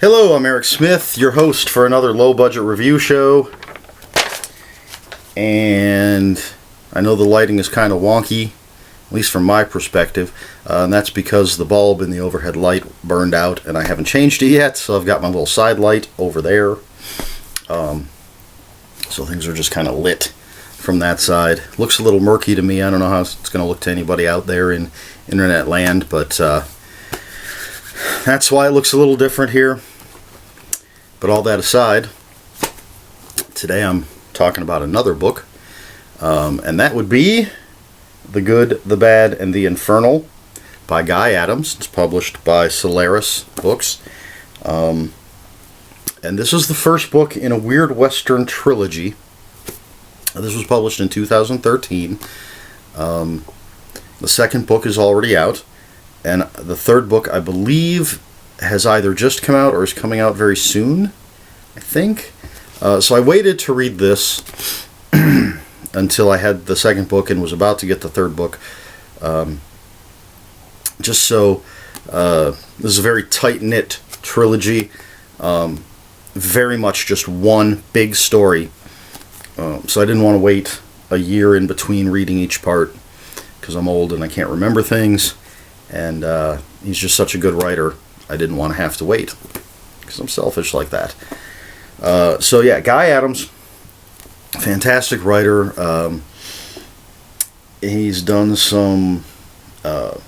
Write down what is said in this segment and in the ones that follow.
Hello, I'm Eric Smith, your host for another low-budget review show. And I know the lighting is kind of wonky, at least from my perspective, and that's because the bulb in the overhead light burned out and I haven't changed it yet, so I've got my little side light over there. So things are just kind of lit from that side. Looks a little murky to me. I don't know how it's going to look to anybody out there in internet land, but that's why it looks a little different here. But all that aside, today I'm talking about another book, and that would be The Good, the Bad, and the Infernal by Guy Adams. It's published by Solaris Books. And this is the first book in a Weird Western trilogy. This was published in 2013. The second book is already out, and the third book, I believe, has either just come out or is coming out very soon, I think. So I waited to read this until I had the second book and was about to get the third book. Just so, this is a very tight-knit trilogy. Very much just one big story. So I didn't want to wait a year in between reading each part, because I'm old and I can't remember things. And he's just such a good writer. I didn't want to have to wait, because I'm selfish like that. So yeah, Guy Adams, fantastic writer. He's done some, not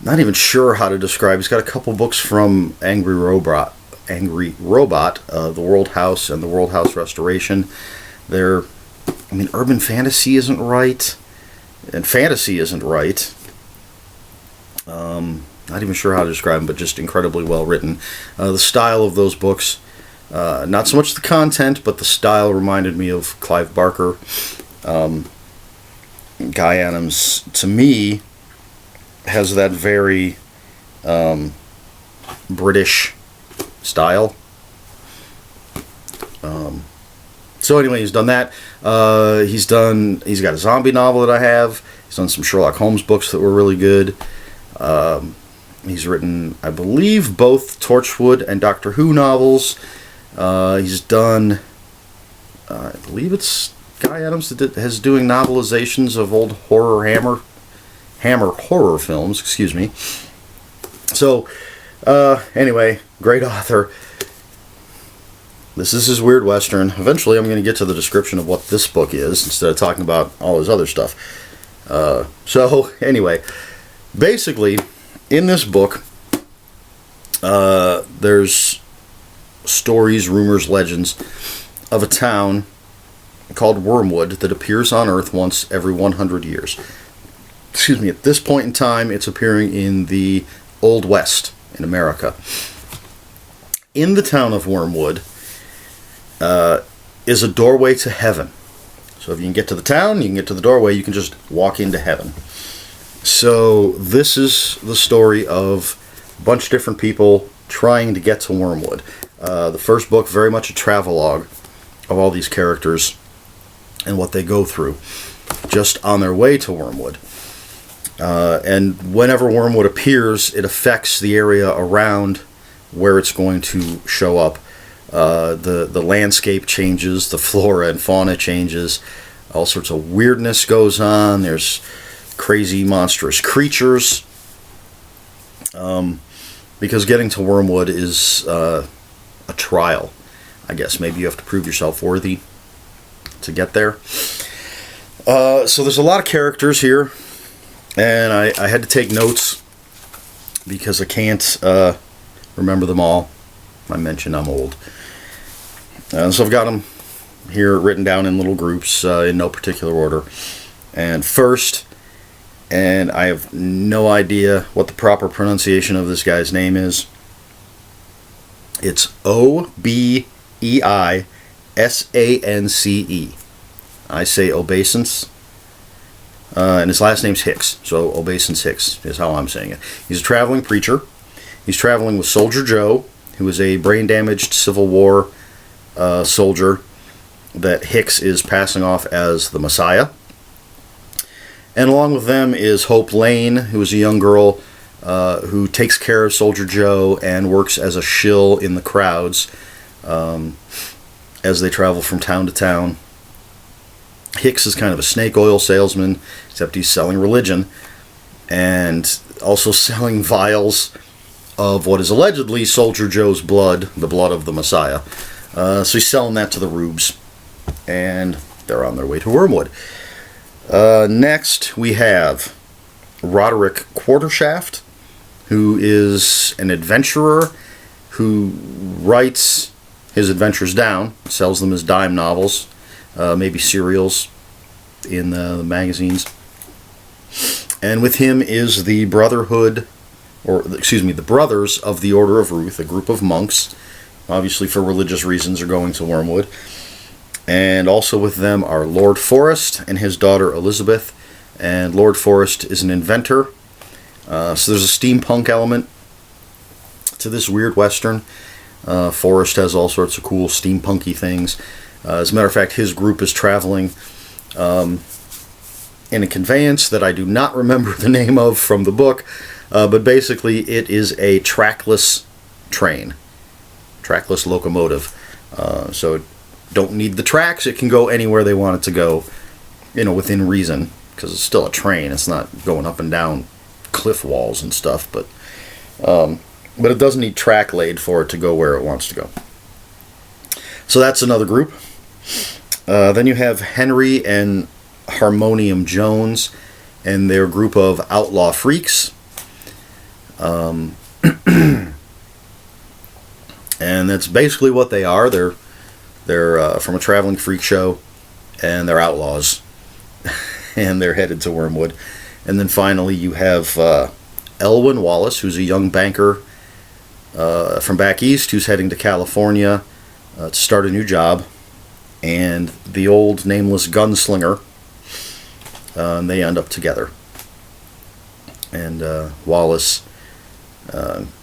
even sure how to describe. He's got a couple books from Angry Robot, The World House and The World House Restoration. Urban fantasy isn't right, and fantasy isn't right. Not even sure how to describe them, but just incredibly well written. The style of those books, not so much the content, but the style reminded me of Clive Barker. Guy Adams, to me, has that very British style. So anyway, he's done that. He's got a zombie novel that I have. He's done some Sherlock Holmes books that were really good. He's written, I believe, both Torchwood and Doctor Who novels. He's done, I believe it's Guy Adams that is doing novelizations of old Hammer horror films, excuse me. So, anyway, great author. This is his Weird Western. Eventually I'm going to get to the description of what this book is, instead of talking about all his other stuff. So, anyway, basically, in this book, there's stories, rumors, legends of a town called Wormwood that appears on Earth once every 100 years. Excuse me, at this point in time, it's appearing in the Old West in America. In the town of Wormwood is a doorway to heaven. So if you can get to the town, you can get to the doorway, you can just walk into heaven. So this is the story of a bunch of different people trying to get to Wormwood. The first book, very much a travelogue of all these characters and what they go through just on their way to Wormwood. And whenever Wormwood appears, it affects the area around where it's going to show up. The landscape changes, the flora and fauna changes, all sorts of weirdness goes on. There's crazy, monstrous creatures. Because getting to Wormwood is a trial, I guess. Maybe you have to prove yourself worthy to get there. So there's a lot of characters here, and I had to take notes because I can't remember them all. I mentioned I'm old. So I've got them here written down in little groups in no particular order. And first, and I have no idea what the proper pronunciation of this guy's name is. It's Obeisance. I say obeisance. And his last name's Hicks, so Obeisance Hicks is how I'm saying it. He's a traveling preacher. He's traveling with Soldier Joe, who is a brain-damaged Civil War soldier that Hicks is passing off as the Messiah. And along with them is Hope Lane, who is a young girl who takes care of Soldier Joe and works as a shill in the crowds as they travel from town to town. Hicks is kind of a snake oil salesman, except he's selling religion and also selling vials of what is allegedly Soldier Joe's blood, the blood of the Messiah. So he's selling that to the rubes, and they're on their way to Wormwood. Next, we have Roderick Quartershaft, who is an adventurer who writes his adventures down, sells them as dime novels, maybe serials in the magazines. And with him is the Brotherhood, the Brothers of the Order of Ruth, a group of monks, obviously for religious reasons, are going to Wormwood. And also with them are Lord Forrest and his daughter Elizabeth. And Lord Forrest is an inventor. So there's a steampunk element to this weird western. Forrest has all sorts of cool steampunky things. As a matter of fact, his group is traveling in a conveyance that I do not remember the name of from the book. But basically it is a trackless train. Trackless locomotive. So it don't need the tracks. It can go anywhere they want it to go, within reason, because it's still a train. It's not going up and down cliff walls and stuff, but it doesn't need track laid for it to go where it wants to go. So that's another group. Then you have Henry and Harmonium Jones and their group of outlaw freaks. And that's basically what they are. They're from a traveling freak show, and they're outlaws, and they're headed to Wormwood. And then finally you have Elwyn Wallace, who's a young banker from back east, who's heading to California to start a new job, and the old nameless gunslinger. And they end up together. And Wallace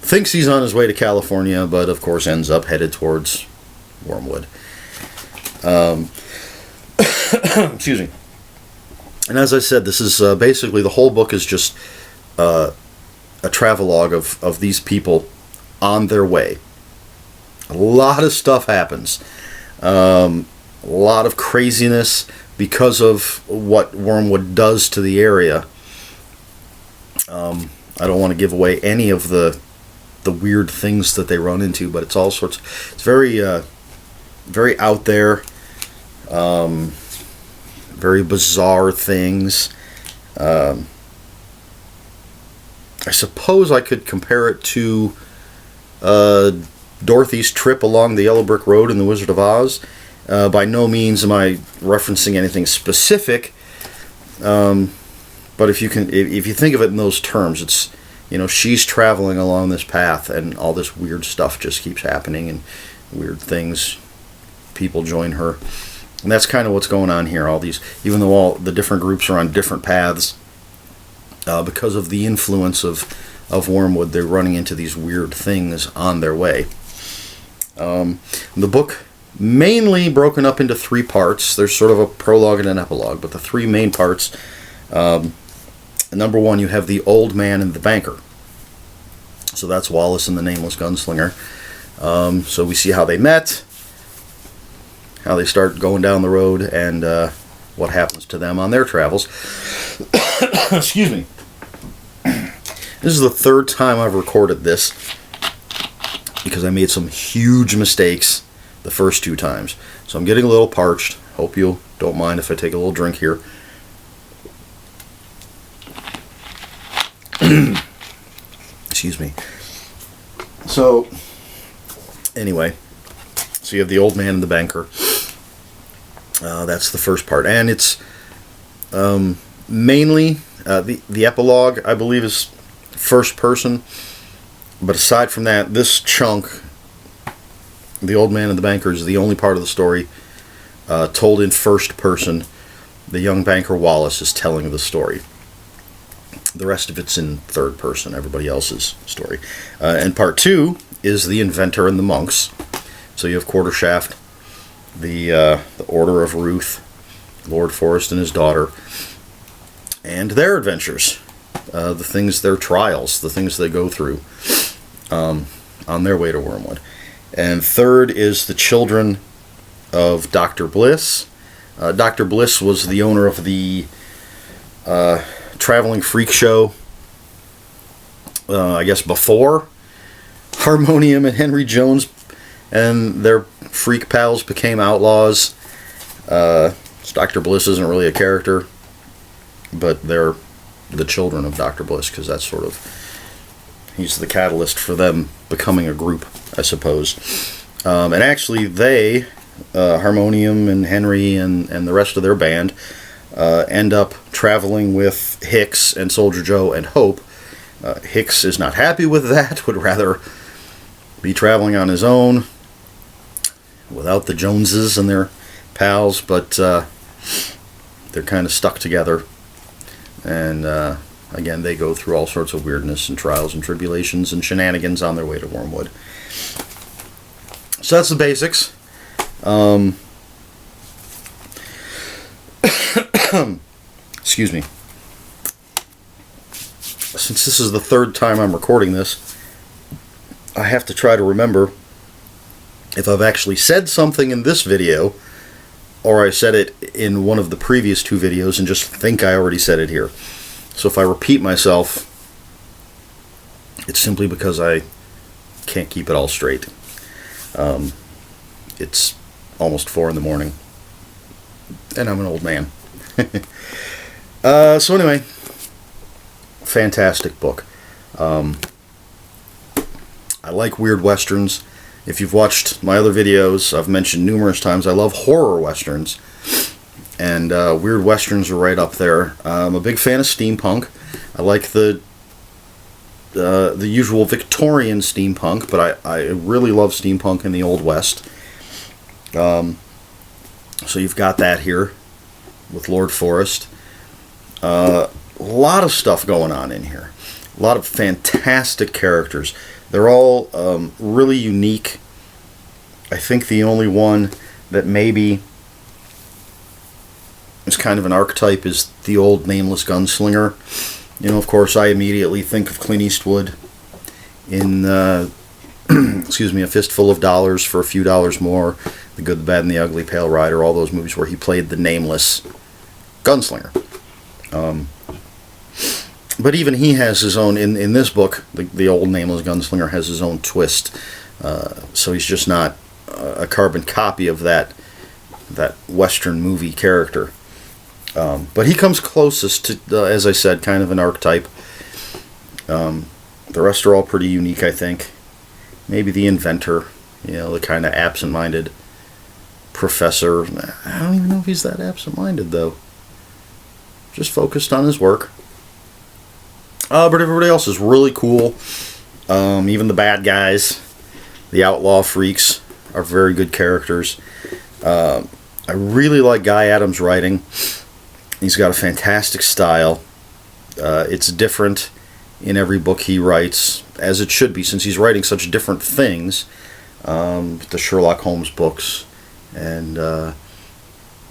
thinks he's on his way to California, but of course ends up headed towards Wormwood. Excuse me. And as I said, this is basically the whole book is just a travelogue of these people on their way. A lot of stuff happens. A lot of craziness because of what Wormwood does to the area. I don't want to give away any of the weird things that they run into, but it's all sorts. It's very very out there, very bizarre things. I suppose I could compare it to Dorothy's trip along the Yellow Brick Road in The Wizard of Oz. By no means am I referencing anything specific, but if you think of it in those terms, it's, she's traveling along this path and all this weird stuff just keeps happening, and weird things, people join her, and that's kind of what's going on here. All these, even though all the different groups are on different paths, because of the influence of Wormwood, they're running into these weird things on their way. The book mainly broken up into 3 parts. There's sort of a prologue and an epilogue, but the 3 main parts. Number 1, you have the old man and the banker. So that's Wallace and the nameless gunslinger. So we see how they met, how they start going down the road, and what happens to them on their travels. Excuse me. This is the 3rd time I've recorded this, because I made some huge mistakes the first 2 times. So I'm getting a little parched. Hope you don't mind if I take a little drink here. Excuse me. So, anyway, so you have the old man and the banker. That's the first part, and it's mainly the epilogue, I believe, is first person. But aside from that, this chunk, the old man and the banker, is the only part of the story told in first person. The young banker Wallace is telling the story. The rest of it's in third person, everybody else's story. And part 2 is the inventor and the monks. So you have Quartershaft, the Order of Ruth, Lord Forrest and his daughter, and their adventures. the things, their trials, the things they go through on their way to Wormwood. And third is the children of Dr. Bliss. Dr. Bliss was the owner of the traveling freak show, I guess before Harmonium and Henry Jones and their freak pals became outlaws. Dr. Bliss isn't really a character, but they're the children of Dr. Bliss, because that's sort of, he's the catalyst for them becoming a group, I suppose. And actually they, Harmonium and Henry and the rest of their band, end up traveling with Hicks and Soldier Joe and Hope. Hicks is not happy with that, would rather be traveling on his own without the Joneses and their pals, but they're kind of stuck together. And again, they go through all sorts of weirdness and trials and tribulations and shenanigans on their way to Wormwood. So that's the basics. Excuse me. Since this is the third time I'm recording this, I have to try to remember if I've actually said something in this video or I said it in one of the previous two videos and just think I already said it here. So if I repeat myself, it's simply because I can't keep it all straight. It's almost 4 in the morning, and I'm an old man. So anyway, fantastic book. I like weird westerns. If you've watched my other videos, I've mentioned numerous times I love horror westerns, and weird westerns are right up there. I'm a big fan of steampunk. I like the usual Victorian steampunk, but I really love steampunk in the Old West. So you've got that here with Lord Forrest. A lot of stuff going on in here. A lot of fantastic characters. They're all really unique. I think the only one that maybe is kind of an archetype is the old nameless gunslinger. You know, of course, I immediately think of Clint Eastwood in, excuse me, A Fistful of Dollars for a Few Dollars More, The Good, the Bad, and the Ugly, Pale Rider, all those movies where he played the nameless gunslinger. But even he has his own, in this book, the old nameless gunslinger has his own twist. So he's just not a carbon copy of that Western movie character. But he comes closest to, as I said, kind of an archetype. The rest are all pretty unique, I think. Maybe the inventor, you know, the kind of absent-minded professor. I don't even know if he's that absent-minded, though. Just focused on his work. But everybody else is really cool. Even the bad guys, the outlaw freaks, are very good characters. I really like Guy Adams' writing. He's got a fantastic style. It's different in every book he writes, as it should be, since he's writing such different things. The Sherlock Holmes books and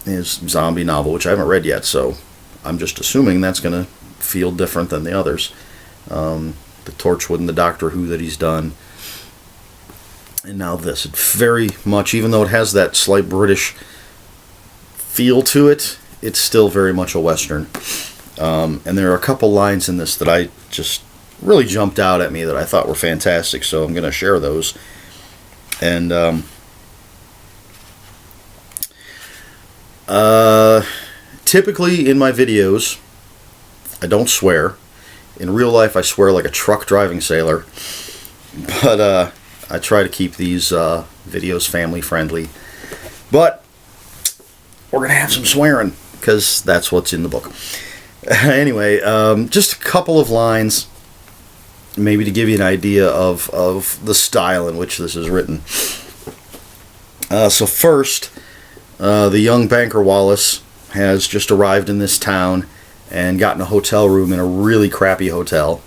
his zombie novel, which I haven't read yet, so I'm just assuming that's going to feel different than the others. The Torchwood and the Doctor Who that he's done. And now this. It very much, even though it has that slight British feel to it, it's still very much a Western. And there are a couple lines in this that I just really jumped out at me that I thought were fantastic, so I'm going to share those. And typically in my videos, I don't swear. In real life, I swear like a truck driving sailor. But I try to keep these videos family friendly. But we're going to have some swearing, because that's what's in the book. Anyway, just a couple of lines, maybe to give you an idea of the style in which this is written. So first, the young banker Wallace has just arrived in this town and gotten a hotel room in a really crappy hotel.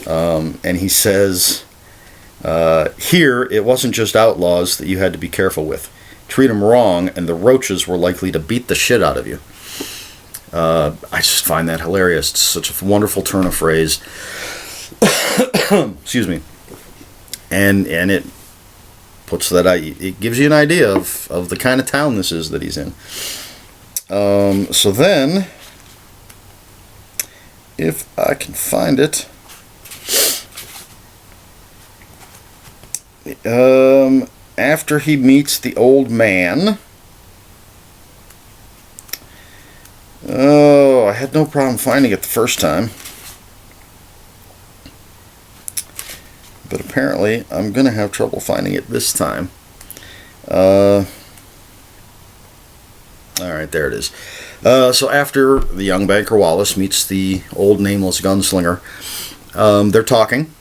And he says, here, it wasn't just outlaws that you had to be careful with. Treat them wrong, and the roaches were likely to beat the shit out of you. I just find that hilarious. It's such a wonderful turn of phrase. Excuse me. And it puts that it gives you an idea of the kind of town this is that he's in. So then, if I can find it, after he meets the old man. Oh, I had no problem finding it the first time. But apparently, I'm going to have trouble finding it this time. Alright, there it is. So after the young banker Wallace meets the old nameless gunslinger, they're talking.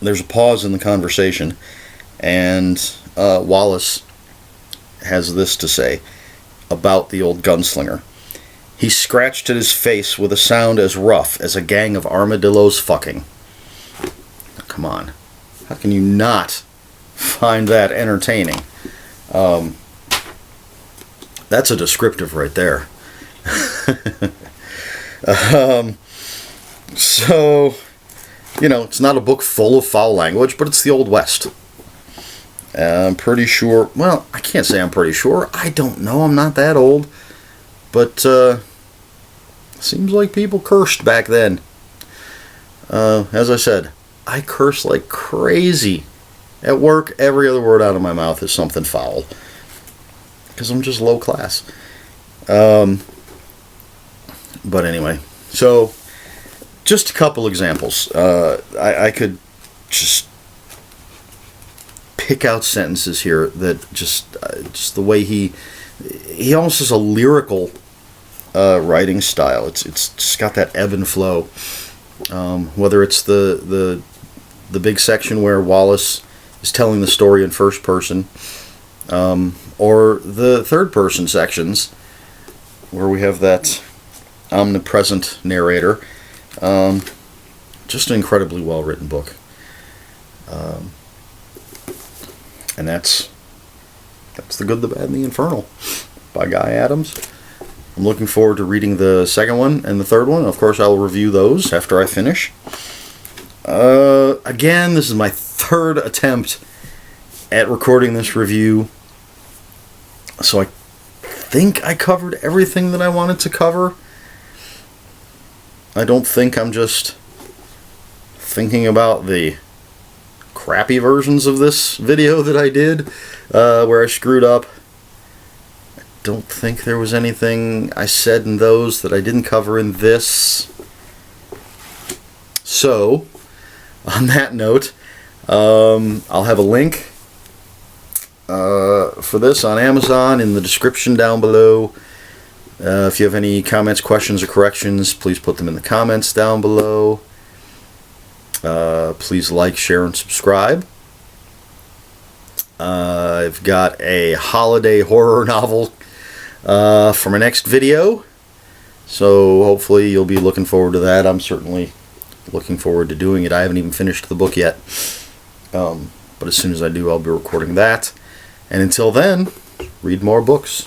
There's a pause in the conversation, and Wallace has this to say about the old gunslinger. He scratched at his face with a sound as rough as a gang of armadillos fucking. Come on. How can you not find that entertaining? That's a descriptive right there. So, it's not a book full of foul language, but it's the Old West. I'm pretty sure, well, I can't say I'm pretty sure. I don't know, I'm not that old. But, seems like people cursed back then. As I said, I curse like crazy. At work, every other word out of my mouth is something foul. Because I'm just low class. But anyway, so just a couple examples. I could just pick out sentences here that just the way he almost has a lyrical writing style. It's just got that ebb and flow. Whether it's the big section where Wallace is telling the story in first person, or the third person sections where we have that omnipresent narrator. Just an incredibly well written book. And that's The Good, the Bad, and the Infernal by Guy Adams. I'm looking forward to reading the second one and the third one. Of course, I'll review those after I finish. Again, this is my third attempt at recording this review. So I think I covered everything that I wanted to cover. I don't think I'm just thinking about the crappy versions of this video that I did, where I screwed up. I don't think there was anything I said in those that I didn't cover in this. So, on that note, I'll have a link for this on Amazon in the description down below. If you have any comments, questions, or corrections, please put them in the comments down below. Please like, share, and subscribe. I've got a holiday horror novel for my next video, so hopefully you'll be looking forward to that. I'm certainly looking forward to doing it. I haven't even finished the book yet, but as soon as I do, I'll be recording that. And until then, read more books.